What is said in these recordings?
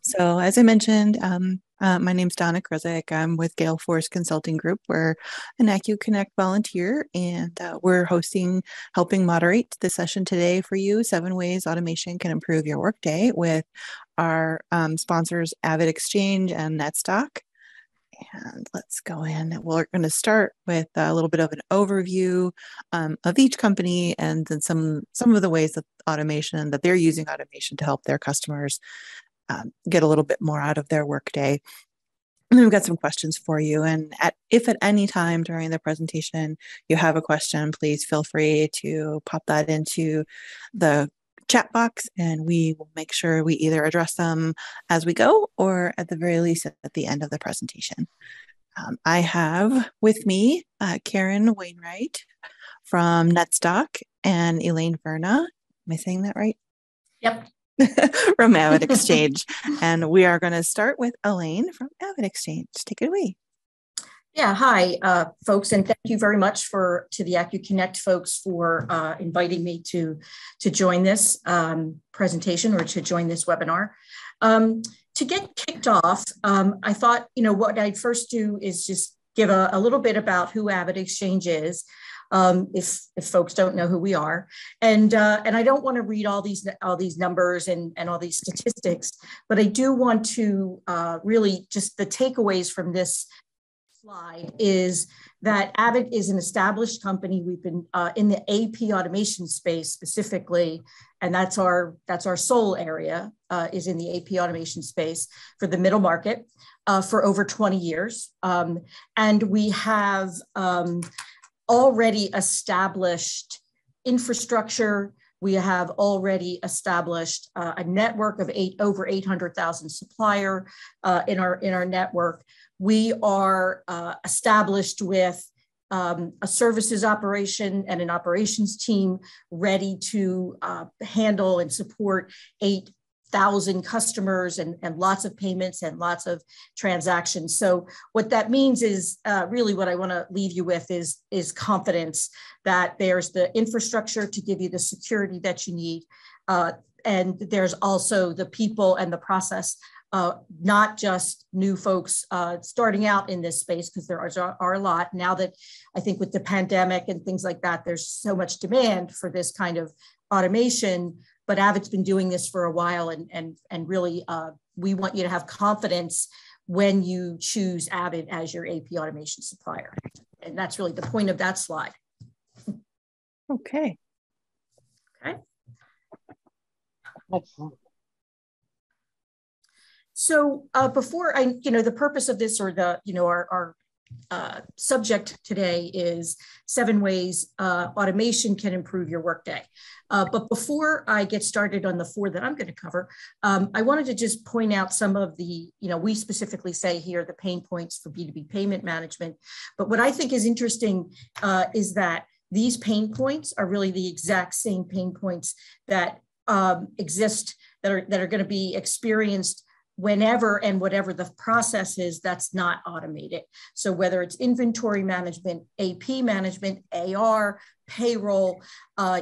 So as I mentioned, my name's Donna Krzyk. I'm with Gale Force Consulting Group. We're an acu-CONNECT volunteer, and we're helping moderate the session today for you, 7 ways automation can improve your workday with our sponsors, AvidXchange and NetStock. And let's go in. We're going to start with a little bit of an overview of each company and then some of the ways that they're using automation to help their customers get a little bit more out of their workday. And then we've got some questions for you. And if at any time during the presentation you have a question, please feel free to pop that into the chat box, and we will make sure we either address them as we go or at the very least at the end of the presentation. I have with me Karen Wainwright from NetStock and Elaine Verna. Am I saying that right? Yep. From AvidXchange. And we are going to start with Elaine from AvidXchange. Take it away. Yeah, hi, folks, and thank you very much to the acu-CONNECT folks for inviting me to join this presentation or to join this webinar. To get kicked off, I thought, what I'd first do is just give a little bit about who AvidXchange is, if folks don't know who we are, and I don't want to read all these numbers and all these statistics, but I do want to really just the takeaways from this slide is that Avid is an established company. We've been in the AP automation space specifically, and that's our sole area is in the AP automation space for the middle market for over 20 years. And we have already established infrastructure. We have already established a network of over 800,000 supplier in our network. We are established with a services operation and an operations team ready to handle and support 8,000 customers and lots of payments and lots of transactions. So what that means is really what I want to leave you with is confidence that there's the infrastructure to give you the security that you need. And there's also the people and the process, not just new folks starting out in this space, because there are a lot now that I think with the pandemic and things like that, there's so much demand for this kind of automation. But Avid's been doing this for a while, and really we want you to have confidence when you choose Avid as your AP automation supplier. And that's really the point of that slide. Okay. Okay. Excellent. So before the purpose of this, or our subject today is 7 ways automation can improve your workday. But before I get started on the 4 that I'm going to cover, I wanted to just point out some of the, we specifically say here the pain points for B2B payment management. But what I think is interesting is that these pain points are really the exact same pain points that exist, that are going to be experienced whenever and whatever the process is that's not automated. So whether it's inventory management, AP management, AR, payroll,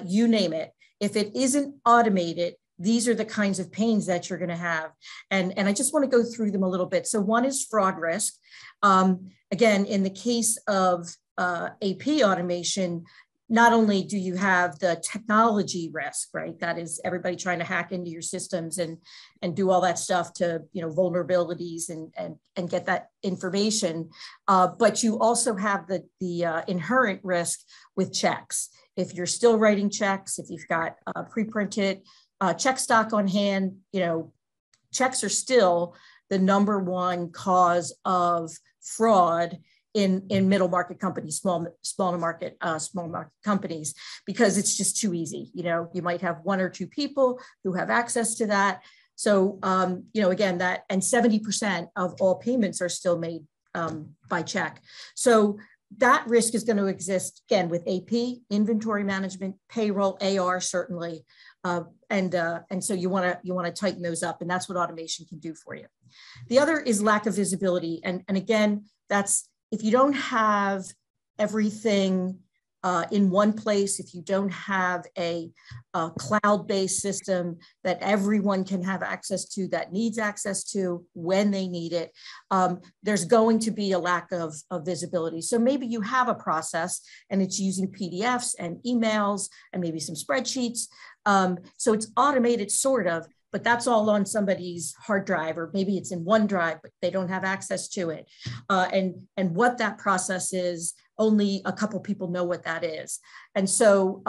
you name it, if it isn't automated, these are the kinds of pains that you're going to have. And I just want to go through them a little bit. So one is fraud risk. Again, in the case of AP automation, not only do you have the technology risk, right? That is everybody trying to hack into your systems and do all that stuff to, vulnerabilities and get that information. But you also have the inherent risk with checks. If you're still writing checks, if you've got pre-printed check stock on hand, checks are still the #1 cause of fraud in middle market companies, small market companies, because it's just too easy. You might have 1 or 2 people who have access to that. So, again, that, and 70% of all payments are still made by check. So that risk is going to exist again with AP, inventory management, payroll, AR, certainly. And so you want to tighten those up, and that's what automation can do for you. The other is lack of visibility. And again, that's, if you don't have everything in one place, if you don't have a cloud-based system that everyone can have access to, that needs access to when they need it, there's going to be a lack of visibility. So maybe you have a process and it's using PDFs and emails and maybe some spreadsheets. So it's automated sort of, but that's all on somebody's hard drive, or maybe it's in OneDrive, but they don't have access to it. And what that process is, only a couple people know what that is. And so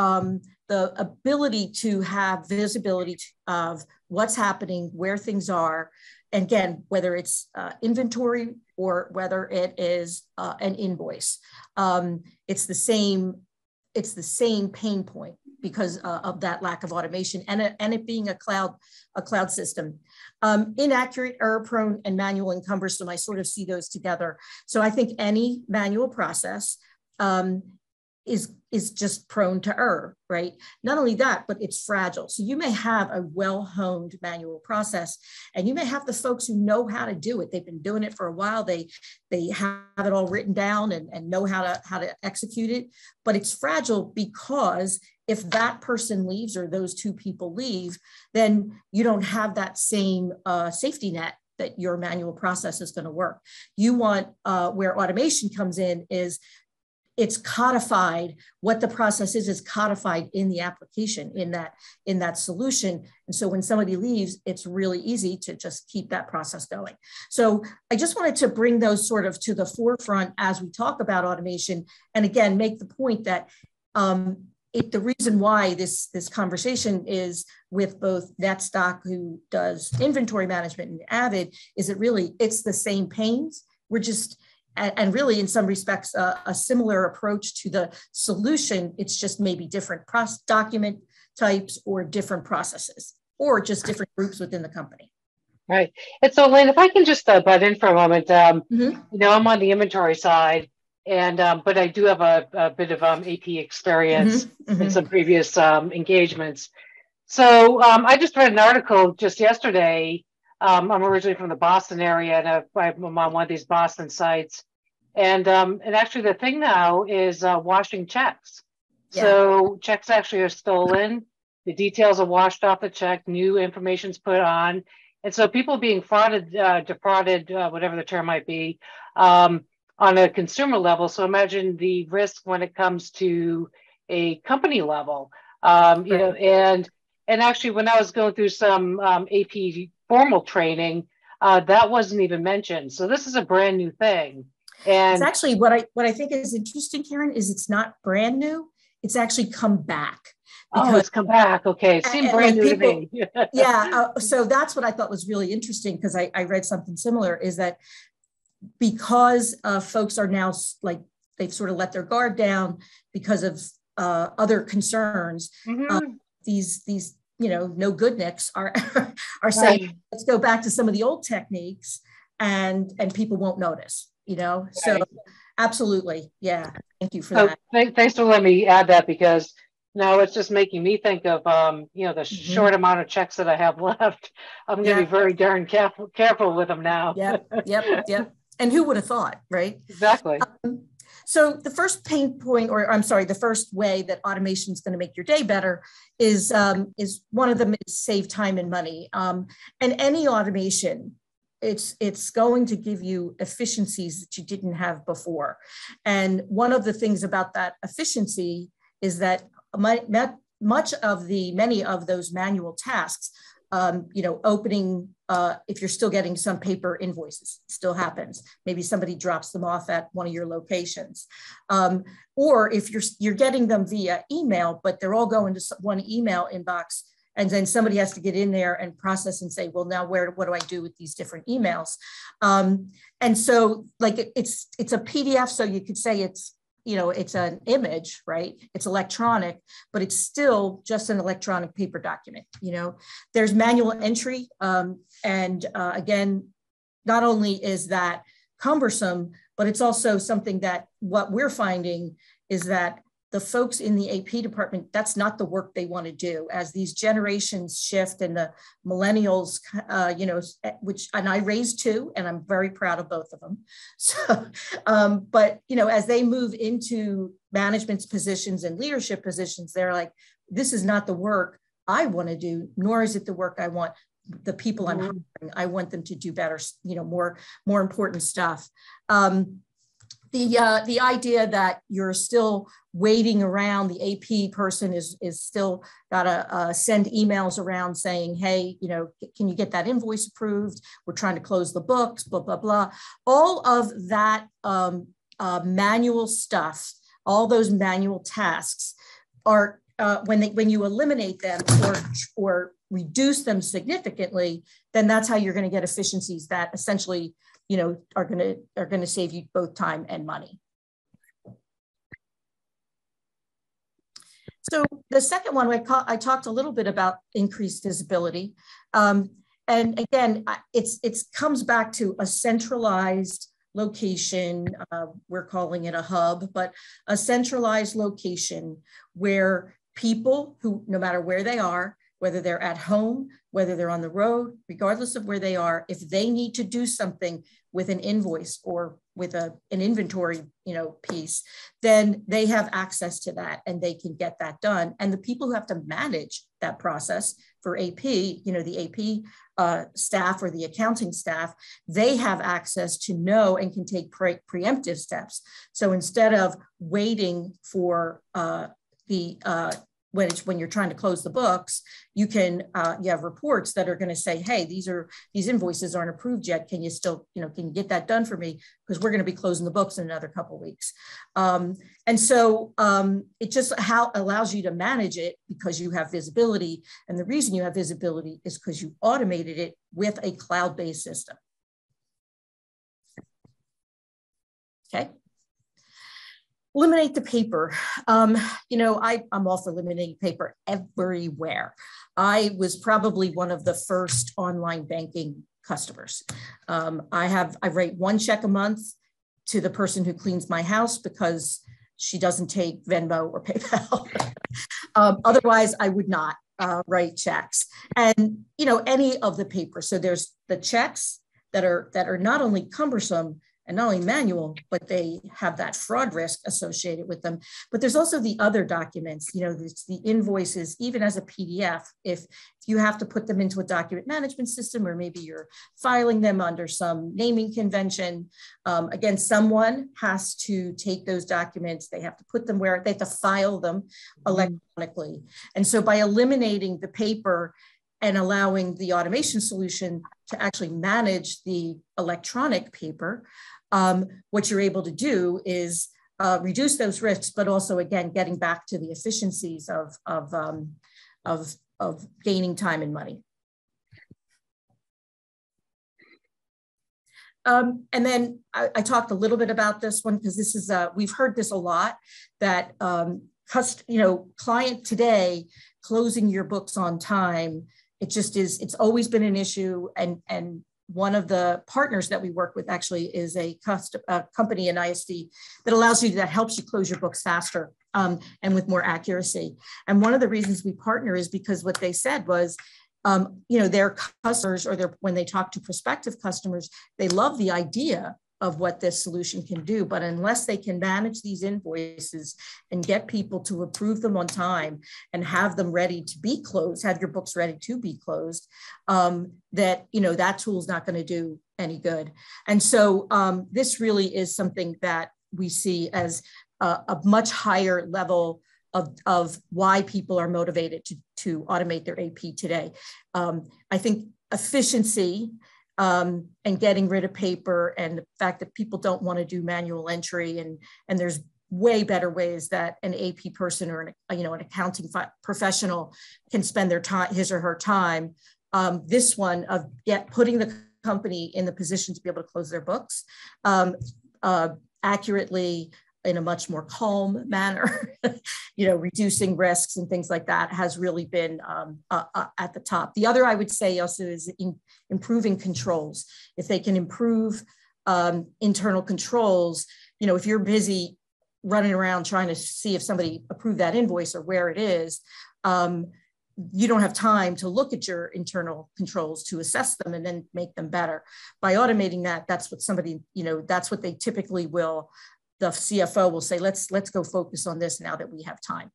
the ability to have visibility of what's happening, where things are, and again, whether it's inventory or whether it is an invoice, it's the same pain point because of that lack of automation and it being a cloud system. Inaccurate, error-prone, and manual and cumbersome, I sort of see those together. So I think any manual process is just prone to error, right? Not only that, but it's fragile. So you may have a well-honed manual process, and you may have the folks who know how to do it. They've been doing it for a while. They have it all written down and know how to execute it, but it's fragile because if that person leaves or those two people leave, then you don't have that same safety net that your manual process is going to work. You want where automation comes in is it's codified. What the process is codified in the application, in that solution. And so when somebody leaves, it's really easy to just keep that process going. So I just wanted to bring those sort of to the forefront as we talk about automation. And again, make the point that the reason why this conversation is with both NetStock, who does inventory management, and Avid, is it's the same pains. We're just, and really in some respects, a similar approach to the solution. It's just maybe different document types or different processes, or just different groups within the company. Right. And so, Lynn, if I can just butt in for a moment, you know, I'm on the inventory side, and but I do have a bit of AP experience in some previous engagements. So I just read an article just yesterday. I'm originally from the Boston area, and I'm on one of these Boston sites. And actually, the thing now is washing checks. Yeah. So checks actually are stolen. The details are washed off the check. New information's put on, and so people being frauded, defrauded, whatever the term might be, on a consumer level. So imagine the risk when it comes to a company level. You know, and actually, when I was going through some AP formal training, that wasn't even mentioned. So this is a brand new thing. And it's actually what I think is interesting, Karen, is it's not brand new. It's actually come back. Oh, it's come back. Okay. It seemed brand new to me. Yeah. So that's what I thought was really interesting, because I read something similar, is that because folks are now like, they've sort of let their guard down because of other concerns. These you know, no good nicks are saying, let's go back to some of the old techniques, and people won't notice, you know. So absolutely. Yeah. Thank you for that. Thanks for letting me add that, because now it's just making me think of, you know, the short amount of checks that I have left. I'm going to be very darn careful with them now. Yep. And who would have thought, right? Exactly. So the first pain point, or I'm sorry, the first way that automation is going to make your day better is one of them is save time and money. And any automation, it's going to give you efficiencies that you didn't have before. And one of the things about that efficiency is that many of those manual tasks, you know, opening, if you're still getting some paper invoices, still happens. Maybe somebody drops them off at one of your locations. Or if you're getting them via email, but they're all going to one email inbox, and then somebody has to get in there and process and say, well, now what do I do with these different emails? And so like it's a PDF, so you could say it's, you know, it's an image, right? It's electronic, but it's still just an electronic paper document. You know, there's manual entry. And again, not only is that cumbersome, but it's also something that what we're finding is that the folks in the AP department, that's not the work they want to do. As these generations shift and the millennials, and I raised two, and I'm very proud of both of them. So, but, as they move into management positions and leadership positions, they're like, this is not the work I want to do, nor is it the work I want the people I'm hiring. I want them to do better, more important stuff. The idea that you're still waiting around, the AP person is still got to send emails around saying, hey, can you get that invoice approved? We're trying to close the books, blah, blah, blah. All of that manual stuff, all those manual tasks are, when you eliminate them or reduce them significantly, then that's how you're going to get efficiencies that essentially are going to save you both time and money. So the second one, I talked a little bit about increased visibility. And again, it comes back to a centralized location. We're calling it a hub, but a centralized location where people who, no matter where they are, whether they're at home, whether they're on the road, regardless of where they are, if they need to do something with an invoice or with an inventory, piece, then they have access to that and they can get that done. And the people who have to manage that process for AP, the AP staff or the accounting staff, they have access to know and can take preemptive steps. So instead of waiting for when you're trying to close the books, you have reports that are going to say, hey, these invoices aren't approved yet. Can you still, can you get that done for me? Because we're going to be closing the books in another couple of weeks. And so it just allows you to manage it because you have visibility. And the reason you have visibility is because you automated it with a cloud-based system. Okay. Eliminate the paper. I'm all for eliminating paper everywhere. I was probably one of the first online banking customers. I write one check a month to the person who cleans my house because she doesn't take Venmo or PayPal. Otherwise, I would not write checks. And any of the paper. So there's the checks that are not only cumbersome and not only manual, but they have that fraud risk associated with them. But there's also the other documents, there's the invoices, even as a PDF, if you have to put them into a document management system, or maybe you're filing them under some naming convention. Again, someone has to take those documents, they have to put them where they have to file them electronically. And so by eliminating the paper and allowing the automation solution to actually manage the electronic paper, what you're able to do is reduce those risks, but also, again, getting back to the efficiencies of gaining time and money. And then I talked a little bit about this one because this is we've heard this a lot, that client today closing your books on time. It's always been an issue, and one of the partners that we work with actually is a company in ISD that helps you close your books faster and with more accuracy. And one of the reasons we partner is because what they said was, their customers, when they talk to prospective customers, they love the idea of what this solution can do, but unless they can manage these invoices and get people to approve them on time and have them ready to be closed, have your books ready to be closed, that tool is not going to do any good. And so this really is something that we see as a much higher level of why people are motivated to automate their AP today. I think efficiency and getting rid of paper, and the fact that people don't want to do manual entry, and there's way better ways that an AP person or an accounting professional can spend their time, his or her time. This one of putting the company in the position to be able to close their books accurately, in a much more calm manner, reducing risks and things like that has really been at the top. The other I would say also is improving controls. If they can improve internal controls, if you're busy running around trying to see if somebody approved that invoice or where it is, you don't have time to look at your internal controls to assess them and then make them better. By automating that, that's what somebody, that's what they typically will, the CFO will say, let's go focus on this now that we have time.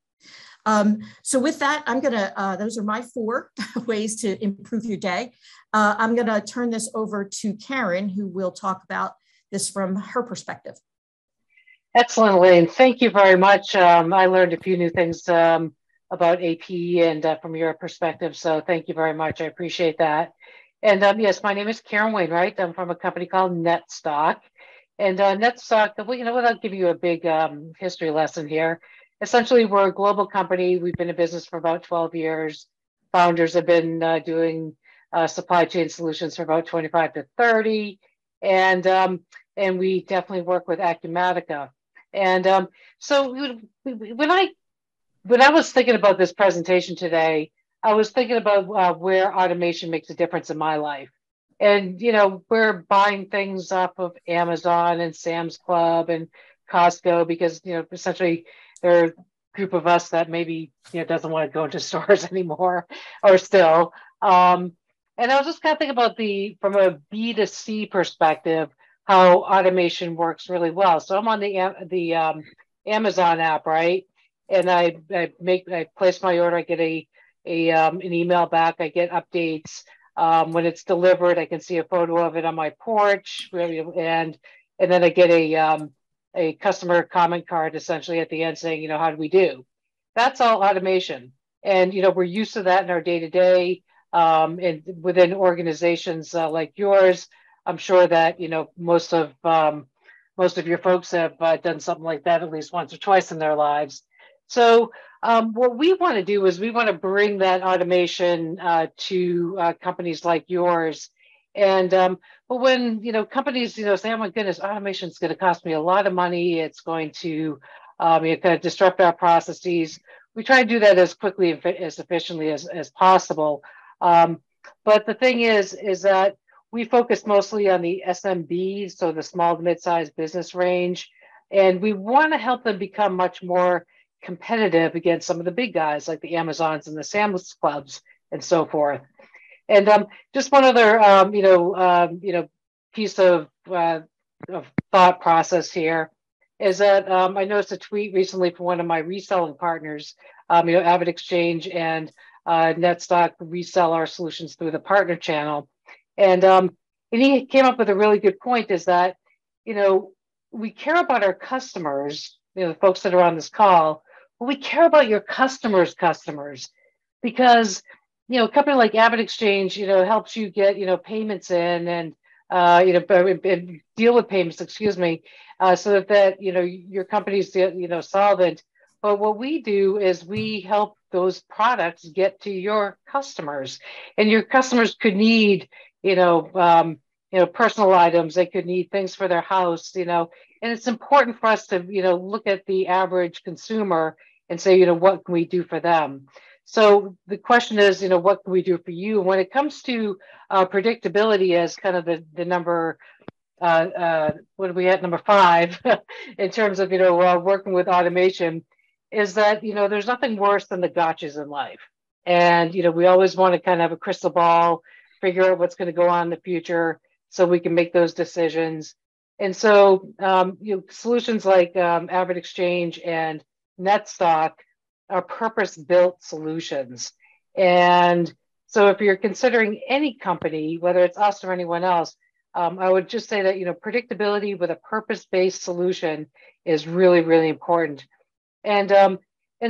So with that, I'm gonna, those are my 4 ways to improve your day. I'm gonna turn this over to Karen, who will talk about this from her perspective. Excellent, Elaine. Thank you very much. I learned a few new things about AP and from your perspective, so thank you very much. I appreciate that. And yes, my name is Karen Wainwright. I'm from a company called NetStock. And NetStock, without giving you a big history lesson here, essentially we're a global company. We've been in business for about 12 years. Founders have been doing supply chain solutions for about 25 to 30. And we definitely work with Acumatica. And so when I was thinking about this presentation today, I was thinking about where automation makes a difference in my life. And, we're buying things off of Amazon and Sam's Club and Costco because, essentially there are a group of us that maybe, doesn't want to go into stores anymore or still. And I was just kind of thinking about from a B2C perspective, how automation works really well. So I'm on the Amazon app, right? And I place my order, I get an email back, I get updates. When it's delivered, I can see a photo of it on my porch, and then I get a customer comment card essentially at the end saying, how do we do? That's all automation. And, we're used to that in our day-to-day, and within organizations like yours. I'm sure that, most of your folks have done something like that at least once or twice in their lives. So what we want to do is we want to bring that automation to companies like yours. And but when companies say, oh my goodness, automation is going to cost me a lot of money, it's going to kind of disrupt our processes, we try to do that as quickly and as efficiently as possible. But the thing is that we focus mostly on the SMB, so the small to mid-sized business range, and we want to help them become much more competitive against some of the big guys like the Amazons and the Sam's Clubs and so forth. And just one other, piece of thought process here is that I noticed a tweet recently from one of my reselling partners. AvidXchange and NetStock resell our solutions through the partner channel, and he came up with a really good point. Is that we care about our customers, the folks that are on this call. We care about your customers' customers, because a company like AvidXchange, helps you get payments in and deal with payments, so that your company's solvent. But what we do is we help those products get to your customers, and your customers could need personal items. They could need things for their house, and it's important for us to look at the average consumer and say, what can we do for them? So the question is, what can we do for you? When it comes to predictability as kind of the number, what are we at, number 5, in terms of, working with automation, is that, there's nothing worse than the gotchas in life. And, we always want to kind of have a crystal ball, figure out what's going to go on in the future so we can make those decisions. And so, solutions like AvidXchange and NetStock are purpose-built solutions. And so if you're considering any company, whether it's us or anyone else, I would just say that, predictability with a purpose-based solution is really, really important. And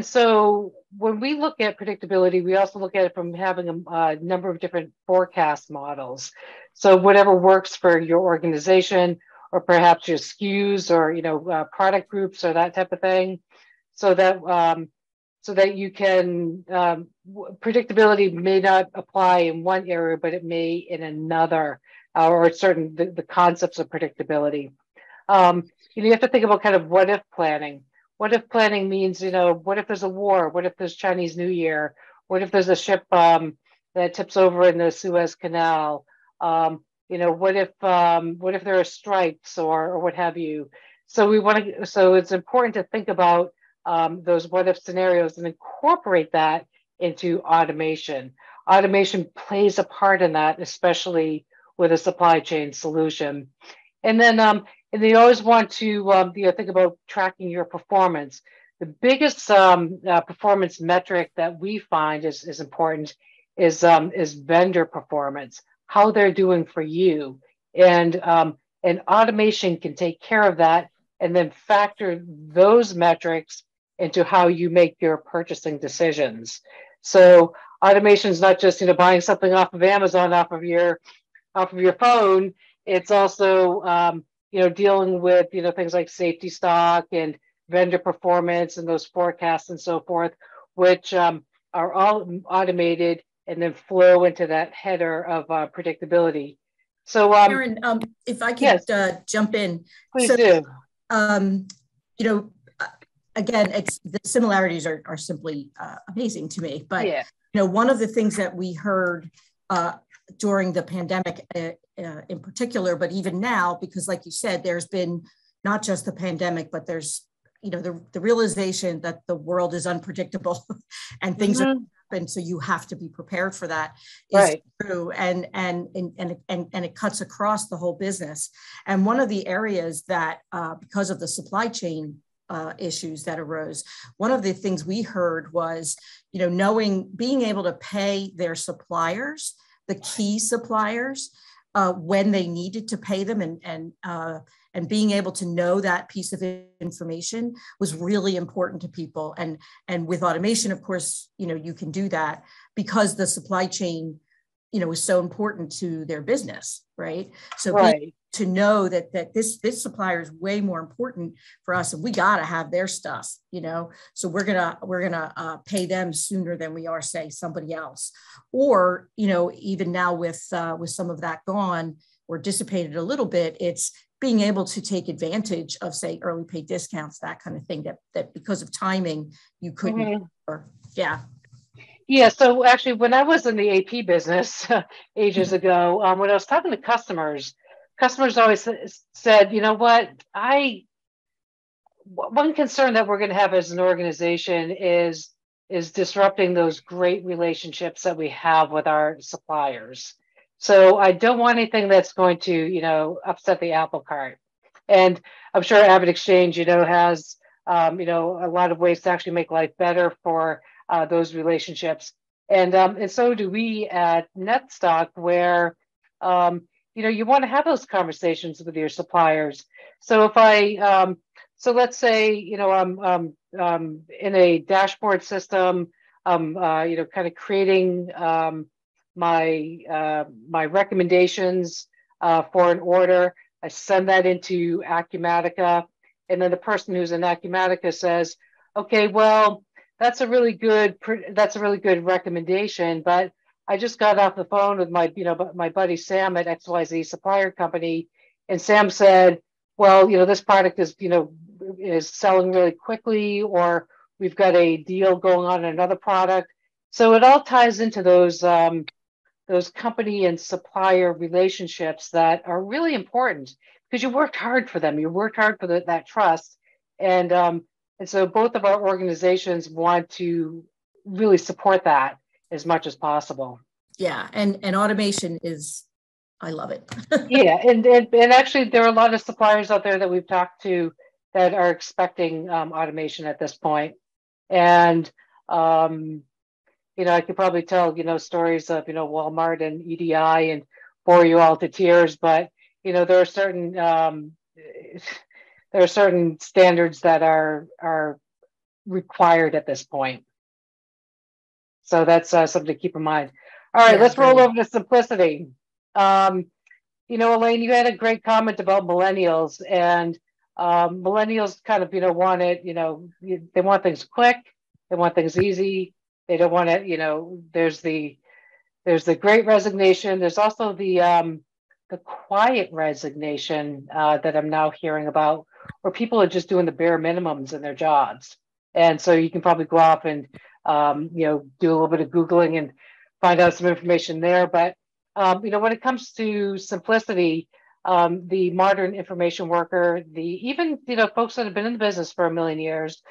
so when we look at predictability, we also look at it from having a number of different forecast models. So whatever works for your organization, or perhaps your SKUs or, product groups or that type of thing. So that you can, predictability may not apply in one area, but it may in another, or certain the concepts of predictability. You have to think about kind of what if planning. What if planning means, what if there's a war? What if there's Chinese New Year? What if there's a ship that tips over in the Suez Canal? What if there are strikes or what have you? So it's important to think about those what if scenarios and incorporate that into automation. Automation plays a part in that, especially with a supply chain solution. And then you always want to think about tracking your performance. The biggest performance metric that we find is important is vendor performance, how they're doing for you, and automation can take care of that, and then factor those metrics into how you make your purchasing decisions. So automation is not just buying something off of Amazon off of your phone. It's also dealing with things like safety stock and vendor performance and those forecasts and so forth, which are all automated and then flow into that header of predictability. So, Karen, if I could jump in, please do. Again, the similarities are simply amazing to me. But one of the things that we heard during the pandemic, in particular, but even now, because like you said, there's been not just the pandemic, but there's the realization that the world is unpredictable and things are happen, so you have to be prepared for that. Is true, and it cuts across the whole business. And one of the areas that because of the supply chain issues that arose, one of the things we heard was being able to pay their suppliers, the key suppliers, when they needed to pay them, and being able to know that piece of information was really important to people. And with automation, of course, you can do that because the supply chain, is so important to their business, right? So to know that this supplier is way more important for us, and we got to have their stuff, so we're gonna pay them sooner than we are, say, somebody else. Or even now with some of that gone or dissipated a little bit, it's being able to take advantage of, say, early pay discounts, that kind of thing, that because of timing you couldn't. So actually, when I was in the AP business ages ago, when I was talking to customers always said, one concern that we're going to have as an organization is disrupting those great relationships that we have with our suppliers. So I don't want anything that's going to, upset the apple cart. And I'm sure AvidXchange, has, a lot of ways to actually make life better for those relationships. And so do we at NetStock, where, you want to have those conversations with your suppliers. So if so let's say, I'm in a dashboard system, kind of creating my recommendations for an order. I send that into Acumatica, and then the person who's in Acumatica says, "Okay, well, that's a really good recommendation, but I just got off the phone with my buddy Sam at XYZ Supplier Company, and Sam said, well, this product is selling really quickly, or we've got a deal going on in another product." So it all ties into those company and supplier relationships that are really important, because you worked hard for them. You worked hard for that trust. And so both of our organizations want to really support that as much as possible. Yeah, and automation is, I love it. and actually there are a lot of suppliers out there that we've talked to that are expecting automation at this point. And I could probably tell stories of Walmart and EDI and bore you all to tears, but there are certain standards that are required at this point. So that's something to keep in mind. All right, let's roll over to simplicity. Elaine, you had a great comment about millennials, and millennials kind of want it. They want things quick, they want things easy. They don't want it. There's the great resignation. There's also the quiet resignation that I'm now hearing about, where people are just doing the bare minimums in their jobs. And so you can probably go off and do a little bit of Googling and find out some information there. But when it comes to simplicity, the modern information worker, even folks that have been in the business for a million years,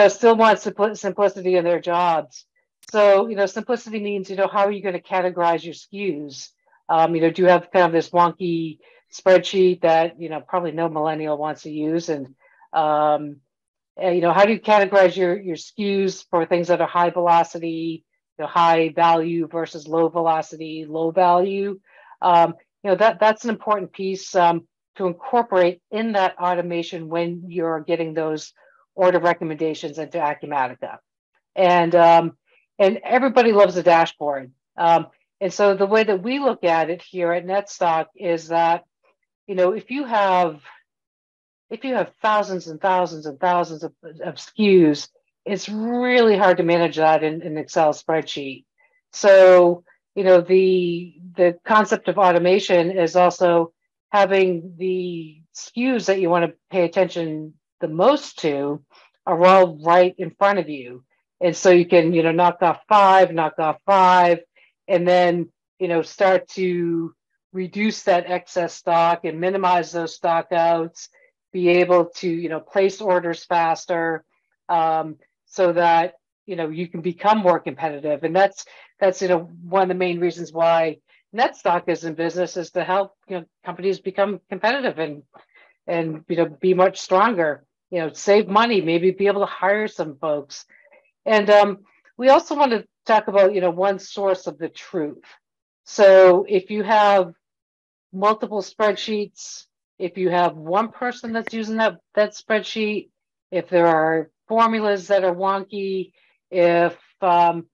still want simplicity in their jobs. So simplicity means how are you going to categorize your SKUs? Do you have kind of this wonky spreadsheet that probably no millennial wants to use, and how do you categorize your SKUs for things that are high velocity, high value versus low velocity, low value? That's an important piece to incorporate in that automation when you're getting those order recommendations into Acumatica. And everybody loves a dashboard. And so the way that we look at it here at NetStock is that, if you have thousands and thousands and thousands of SKUs, it's really hard to manage that in an Excel spreadsheet. So, the concept of automation is also having the SKUs that you want to pay attention the most to are all right in front of you. And so you can, knock off five, and then, start to reduce that excess stock and minimize those stock outs, be able to, place orders faster, so that, you can become more competitive. And that's one of the main reasons why NetStock is in business, is to help, companies become competitive and be much stronger, save money, maybe be able to hire some folks. And we also want to talk about, one source of the truth. So if you have multiple spreadsheets, if you have one person that's using that spreadsheet, if there are formulas that are wonky, if God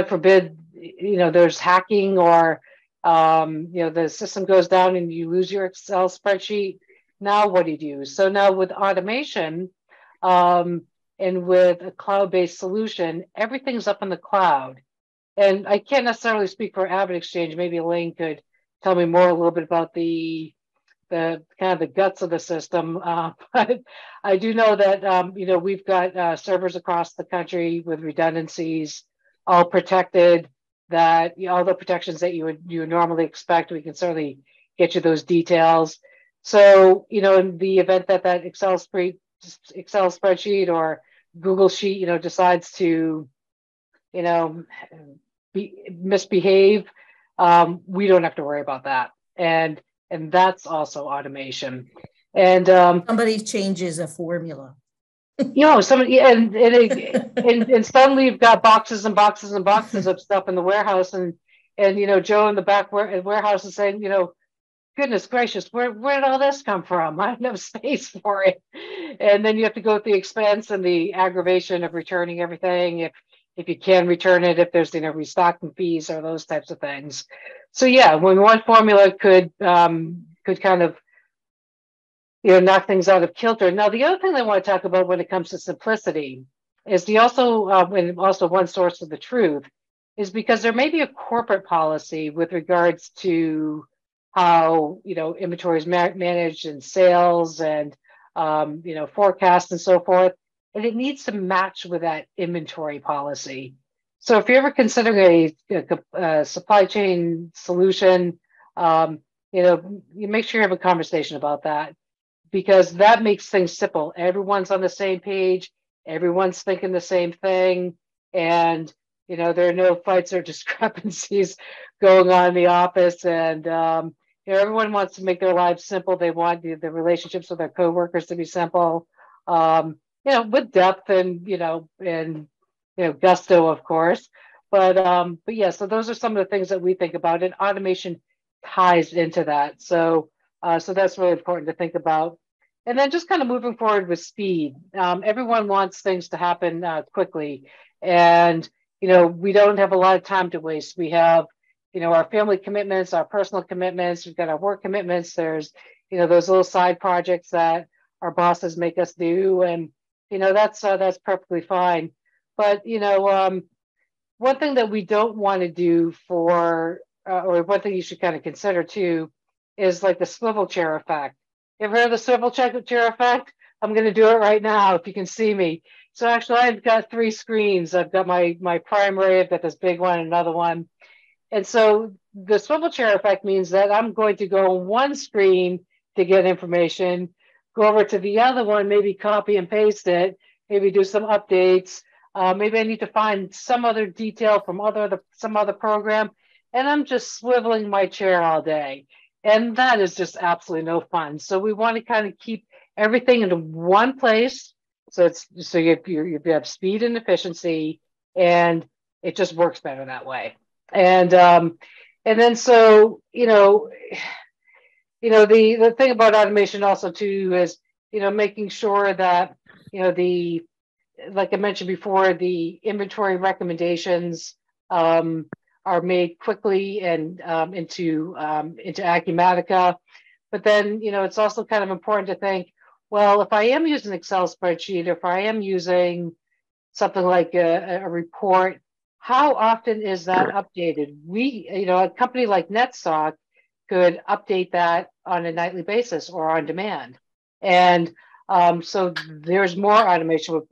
forbid, there's hacking, or the system goes down and you lose your Excel spreadsheet, now what do you do? So now with automation, and with a cloud-based solution, everything's up in the cloud. And I can't necessarily speak for AvidXchange. Maybe Elaine could tell me more a little bit about the kind of the guts of the system. But I do know that, we've got servers across the country with redundancies, all protected, that all the protections that you would normally expect, we can certainly get you those details. So, in the event that Excel spreadsheet or Google Sheet, decides to, misbehave, we don't have to worry about that. And that's also automation. And somebody changes a formula. Somebody, and suddenly you've got boxes and boxes and boxes of stuff in the warehouse, and Joe in the back warehouse is saying, goodness gracious, where did all this come from? I have no space for it. And then you have to go through the expense and the aggravation of returning everything, if you can return it, if there's restocking fees or those types of things. So yeah, when one formula could kind of knock things out of kilter. Now, the other thing I want to talk about when it comes to simplicity is also one source of the truth is because there may be a corporate policy with regards to how inventory is managed and sales and forecast and so forth, and it needs to match with that inventory policy. So if you're ever considering a supply chain solution, you make sure you have a conversation about that, because that makes things simple. Everyone's on the same page, everyone's thinking the same thing, and there are no fights or discrepancies going on in the office, and everyone wants to make their lives simple. They want the relationships with their coworkers to be simple, with depth and gusto, of course. But yeah, so those are some of the things that we think about, and automation ties into that. So that's really important to think about. And then just kind of moving forward with speed. Everyone wants things to happen quickly, and we don't have a lot of time to waste. We have our family commitments, our personal commitments, we've got our work commitments. There's those little side projects that our bosses make us do, and that's perfectly fine. But one thing that we don't want to do or one thing you should kind of consider too, is like the swivel chair effect. You ever heard of the swivel chair effect? I'm going to do it right now if you can see me. So actually, I've got 3 screens. I've got my primary, I've got this big one, another one. And so the swivel chair effect means that I'm going to go on one screen to get information, go over to the other one, maybe copy and paste it, maybe do some updates. Maybe I need to find some other detail from some other program, and I'm just swiveling my chair all day. And that is just absolutely no fun. So we want to kind of keep everything into one place. So you have speed and efficiency, and it just works better that way. And then so the thing about automation also too is making sure that like I mentioned before, the inventory recommendations are made quickly and into acu-CONNECT. But then it's also kind of important to think, well, if I am using Excel spreadsheet, if I am using something like a report, how often is that updated? A company like NetStock could update that on a nightly basis or on demand. And so there's more automation with,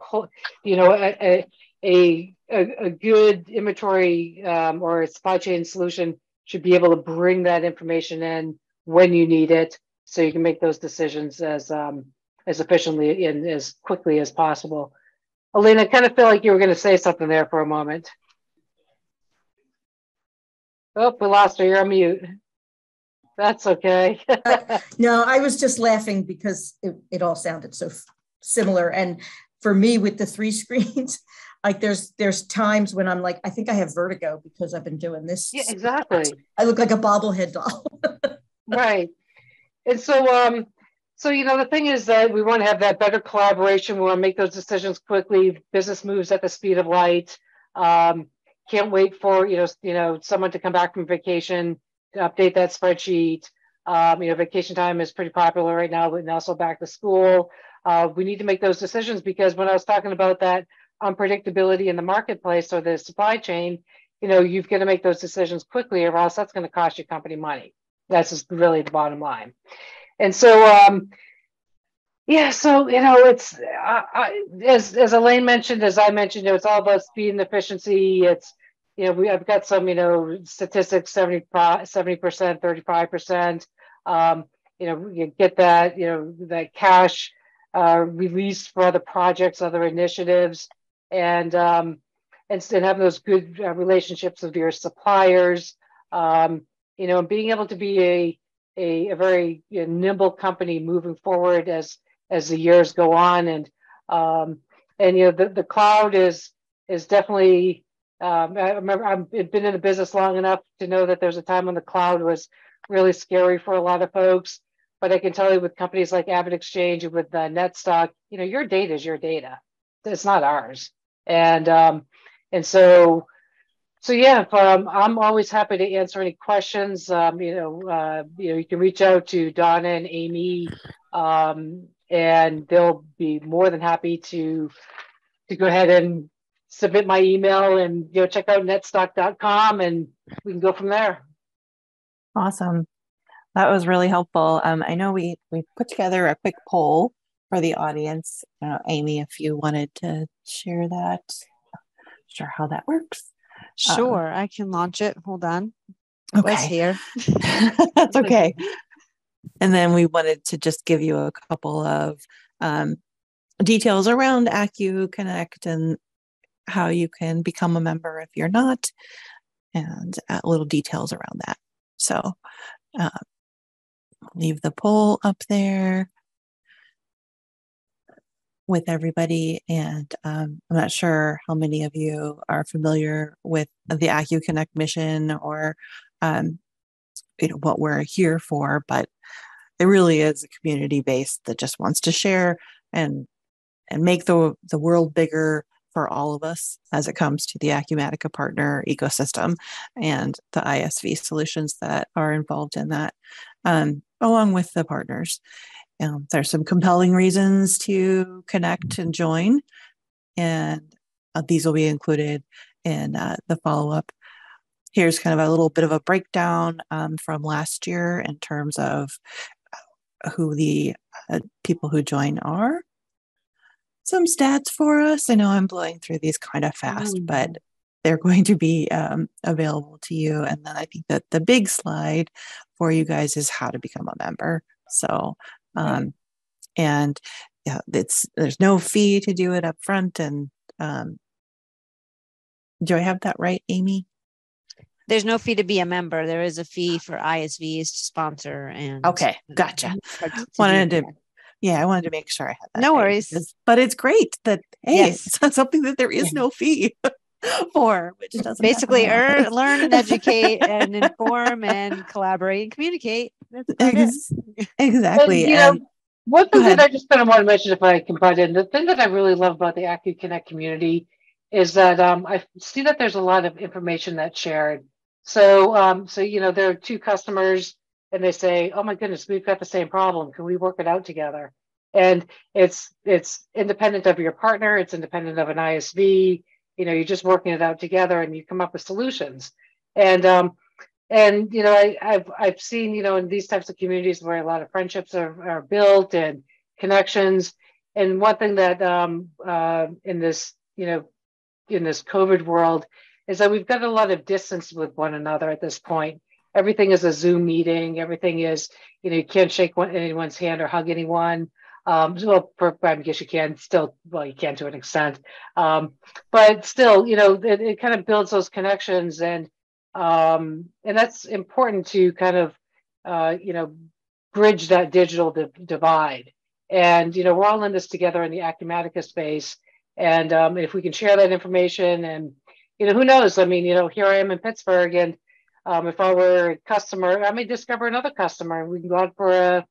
a good inventory or a supply chain solution should be able to bring that information in when you need it, so you can make those decisions as efficiently and as quickly as possible. Elena, I kind of feel like you were going to say something there for a moment. Oh, we lost her. You're on mute. That's okay. No, I was just laughing because it all sounded so similar. And for me, with the 3 screens, like there's times when I'm like, I think I have vertigo because I've been doing this. Yeah, exactly. I look like a bobblehead doll. Right. And so, the thing is that we want to have that better collaboration. We want to make those decisions quickly. Business moves at the speed of light. Can't wait for, someone to come back from vacation to update that spreadsheet. Vacation time is pretty popular right now, but also back to school. We need to make those decisions, because when I was talking about that unpredictability in the marketplace or the supply chain, you've got to make those decisions quickly, or else that's going to cost your company money. That's just really the bottom line. And so, it's as Elaine mentioned, as I mentioned, it's all about speed and efficiency. It's I've got some statistics, 70%, 35%. You get that that cash released for other projects, other initiatives, and having those good relationships with your suppliers. And being able to be a very nimble company moving forward as the years go on. And the cloud is definitely, I remember I've been in the business long enough to know that there's a time when the cloud was really scary for a lot of folks. But I can tell you, with companies like AvidXchange and with NetStock, your data is your data. It's not ours. And so yeah, I'm always happy to answer any questions. You can reach out to Donna and Amy, and they'll be more than happy to go ahead and submit my email, and check out netstock.com, and we can go from there. Awesome. That was really helpful. I know we put together a quick poll for the audience. Amy, if you wanted to share that, sure how that works. Sure, I can launch it. Hold on. Okay. It's here. That's okay. And then we wanted to just give you a couple of details around acu-CONNECT and how you can become a member if you're not, and little details around that. So leave the poll up there with everybody. And I'm not sure how many of you are familiar with the acu-CONNECT mission, or what we're here for, but it really is a community base that just wants to share and make the world bigger for all of us as it comes to the acu-CONNECT partner ecosystem and the ISV solutions that are involved in that, along with the partners. There's some compelling reasons to connect and join, and these will be included in the follow-up. Here's kind of a little bit of a breakdown from last year in terms of who the people who join are. Some stats for us. I know I'm blowing through these kind of fast, but they're going to be available to you. And then I think that the big slide for you guys is how to become a member. So, and yeah, there's no fee to do it up front. And do I have that right, Amy? There's no fee to be a member. There is a fee for ISVs to sponsor. And okay, gotcha. I wanted to make sure I had that. No worries. But it's great that, hey, it's something that there is no fee for, which doesn't basically learn and educate and inform and collaborate and communicate. That's exactly. And, one thing that I just kind of want to mention, if I can butt in, the thing that I really love about the acu-CONNECT community is that I see that there's a lot of information that's shared. So, there are two customers and they say, oh my goodness, we've got the same problem. Can we work it out together? And it's independent of your partner. It's independent of an ISV. You're just working it out together and you come up with solutions. And I've seen, in these types of communities where a lot of friendships are built and connections. And one thing that in this COVID world is that we've got a lot of distance with one another at this point. Everything is a Zoom meeting. Everything is, you can't shake anyone's hand or hug anyone. I guess you can still, you can to an extent. But still, it kind of builds those connections, and that's important to kind of, bridge that digital divide. And, we're all in this together in the Acumatica space. And if we can share that information and, who knows? I mean, here I am in Pittsburgh, and if I were a customer, I may discover another customer and we can go out for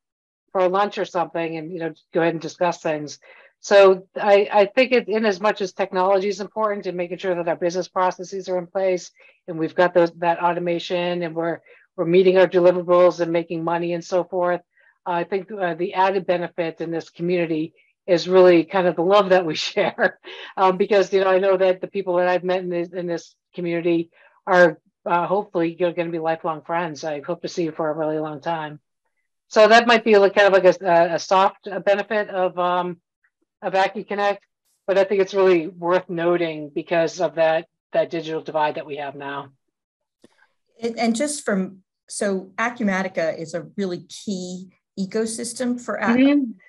a lunch or something and, go ahead and discuss things. So I think in as much as technology is important in making sure that our business processes are in place and we've got that automation and we're meeting our deliverables and making money and so forth. I think the added benefit in this community is really kind of the love that we share, because I know that the people that I've met in this community are hopefully going to be lifelong friends. I hope to see you for a really long time. So that might be kind of like a soft benefit of acu-CONNECT, but I think it's really worth noting because of that digital divide that we have now. And just so Acumatica is a really key ecosystem for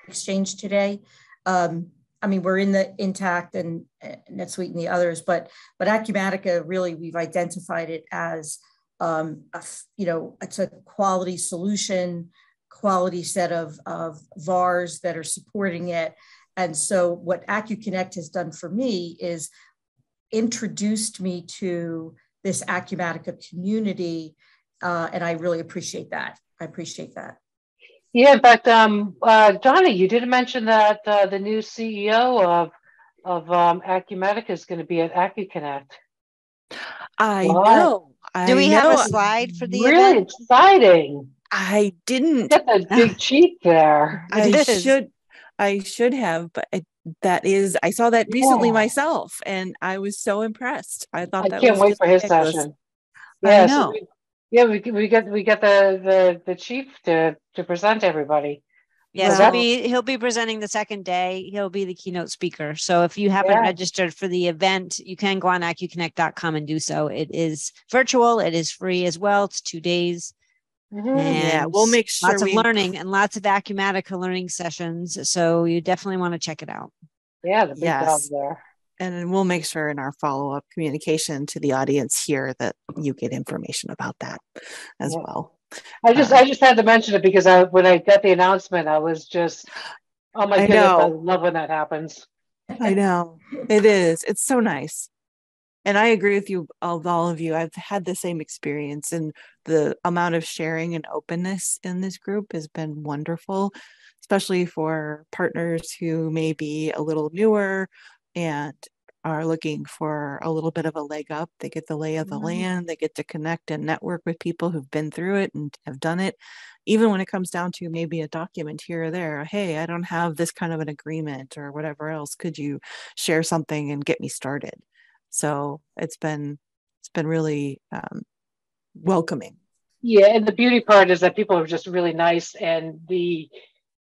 Exchange today. I mean, we're in the Intact and NetSuite and the others, but Acumatica, really, we've identified it as, it's a quality solution, quality set of VARs that are supporting it. And so what acu-CONNECT has done for me is introduced me to this Acumatica community. And I really appreciate that. Yeah, in fact, Donna, you did mention that the new CEO of Acumatica is going to be at acu-CONNECT. I know. Do we have a slide for the really event? Exciting. I didn't. Get the big chief there. I should have, but I saw that recently myself, and I was so impressed. I thought I can't wait for his session. Yeah, I know. We get the chief to present everybody. Yes, he'll be presenting the second day. He'll be the keynote speaker. So if you haven't registered for the event, you can go on acu-connect.com and do so. It is virtual. It is free as well. It's 2 days. And we'll make sure lots of learning and lots of Acumatica learning sessions. So you definitely want to check it out. Yeah, the big job there. And we'll make sure in our follow-up communication to the audience here that you get information about that as well. I just had to mention it because when I got the announcement, I was just, oh my goodness, I love when that happens. I know. It is. It's so nice. And I agree with you, all of you. I've had the same experience, and the amount of sharing and openness in this group has been wonderful, especially for partners who may be a little newer and are looking for a little bit of a leg up. They get the lay of the land. They get to connect and network with people who've been through it and have done it. Even when it comes down to maybe a document here or there, hey, I don't have this kind of an agreement or whatever else. Could you share something and get me started? So it's been really welcoming. Yeah, and the beauty part is that people are just really nice, and the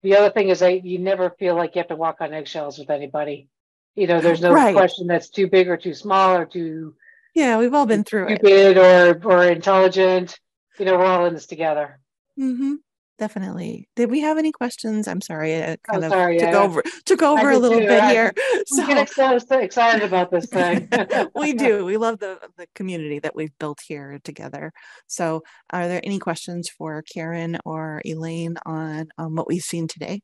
other thing is that you never feel like you have to walk on eggshells with anybody. There's no question that's too big or too small or too Yeah, we've all been through it. Stupid or intelligent, we're all in this together. Mm-hmm. Definitely. Did we have any questions? I'm sorry, I kind of sorry, took over a little bit here. We get so excited about this thing. We do. We love the community that we've built here together. So, are there any questions for Karen or Elaine on what we've seen today?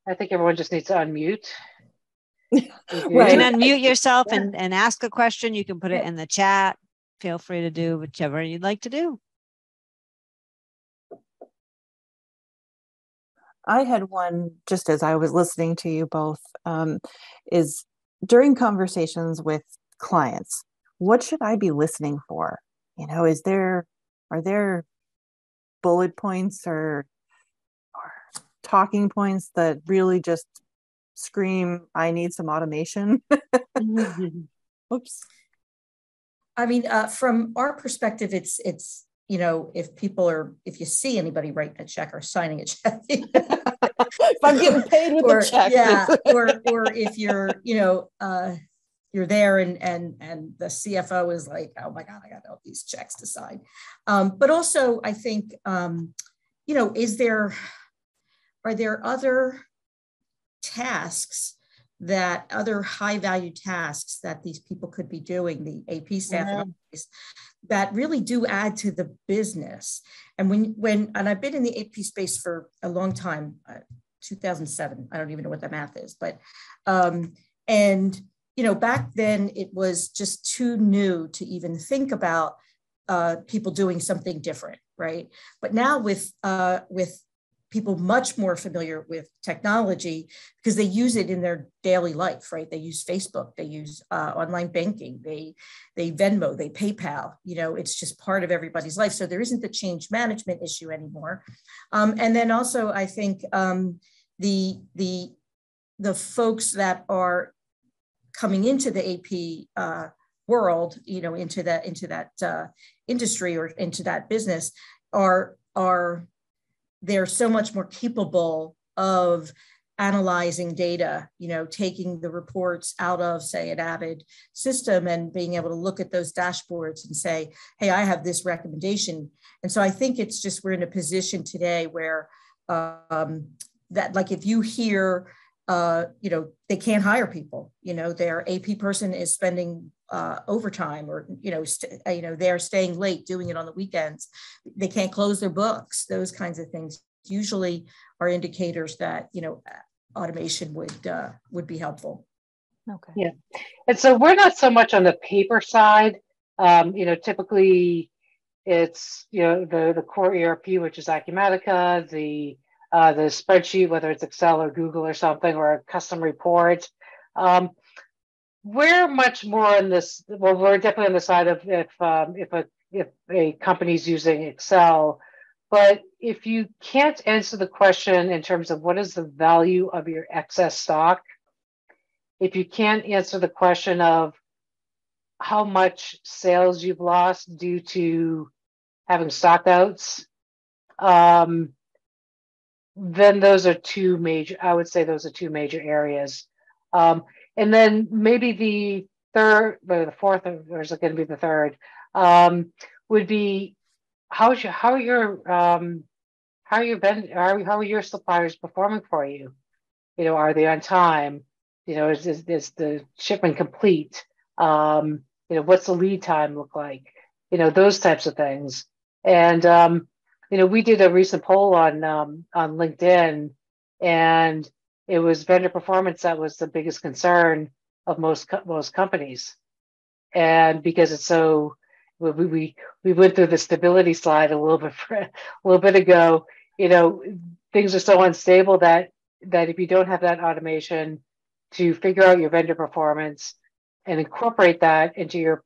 I think everyone just needs to unmute. You can unmute yourself and ask a question. You can put it in the chat. Feel free to do whichever you'd like to do. I had one just as I was listening to you both, is during conversations with clients, what should I be listening for? Are there bullet points or talking points that really just scream, I need some automation? Oops. I mean, from our perspective, it's if you see anybody writing a check or signing a check, if I'm getting paid with a check, or if you're there and the CFO is like, oh my God, I got all these checks to sign. But also, I think, are there other tasks, other high value tasks that these people could be doing, the AP staff, that really do add to the business? And and I've been in the AP space for a long time, 2007, I don't even know what the math is, but, back then it was just too new to even think about people doing something different, right? But now with people much more familiar with technology because they use it in their daily life, right? They use Facebook, they use online banking, they Venmo, they PayPal, it's just part of everybody's life. So there isn't the change management issue anymore. And then also I think the folks that are coming into the AP world, into that industry or into that business they're so much more capable of analyzing data, taking the reports out of, say, an Avid system and being able to look at those dashboards and say, hey, I have this recommendation. And so I think it's just, we're in a position today where that, like, if you hear, they can't hire people, their AP person is spending overtime, or they're staying late doing it on the weekends, they can't close their books, those kinds of things usually are indicators that automation would be helpful. Okay. Yeah. And so we're not so much on the paper side. Typically it's the core ERP, which is Acumatica, the spreadsheet, whether it's Excel or Google or something, or a custom report. We're much more on this. Well, we're definitely on the side of if a company's using Excel, but if you can't answer the question in terms of what is the value of your excess stock, if you can't answer the question of how much sales you've lost due to having stockouts, then those are two major, I would say those are two major areas. And then maybe the third, or the fourth, or is it going to be the third, would be how are your suppliers performing for you? Are they on time? Is the shipment complete? What's the lead time look like? Those types of things. And we did a recent poll on LinkedIn, and it was vendor performance that was the biggest concern of most companies. And because it's so, we went through the stability slide a little bit ago. Things are so unstable that if you don't have that automation to figure out your vendor performance and incorporate that into your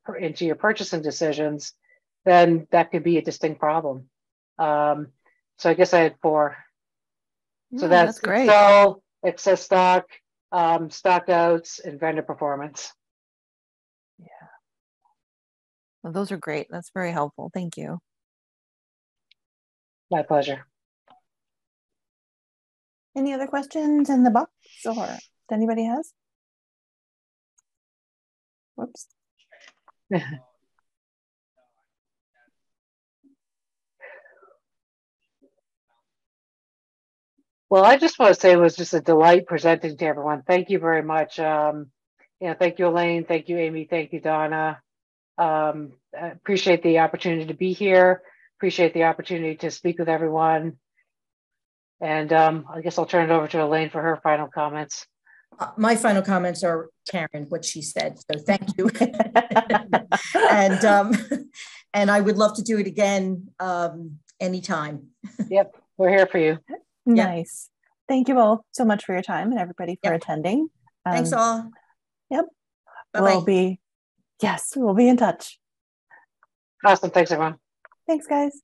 purchasing decisions, then that could be a distinct problem. So I guess I had 4. So that's great. Excel, excess stock, stockouts, and vendor performance. Yeah. Well, those are great. That's very helpful. Thank you. My pleasure. Any other questions in the box, or if anybody has? Whoops. Well, I just want to say it was just a delight presenting to everyone. Thank you very much. Thank you, Elaine. Thank you, Amy. Thank you, Donna. I appreciate the opportunity to be here. Appreciate the opportunity to speak with everyone. And I guess I'll turn it over to Elaine for her final comments. My final comments are Karen, what she said. So thank you. And I would love to do it again anytime. Yep, we're here for you. Nice. Yep. Thank you all so much for your time and everybody for attending. Thanks all. Yep. Bye-bye. We'll be in touch. Awesome. Thanks, everyone. Thanks, guys.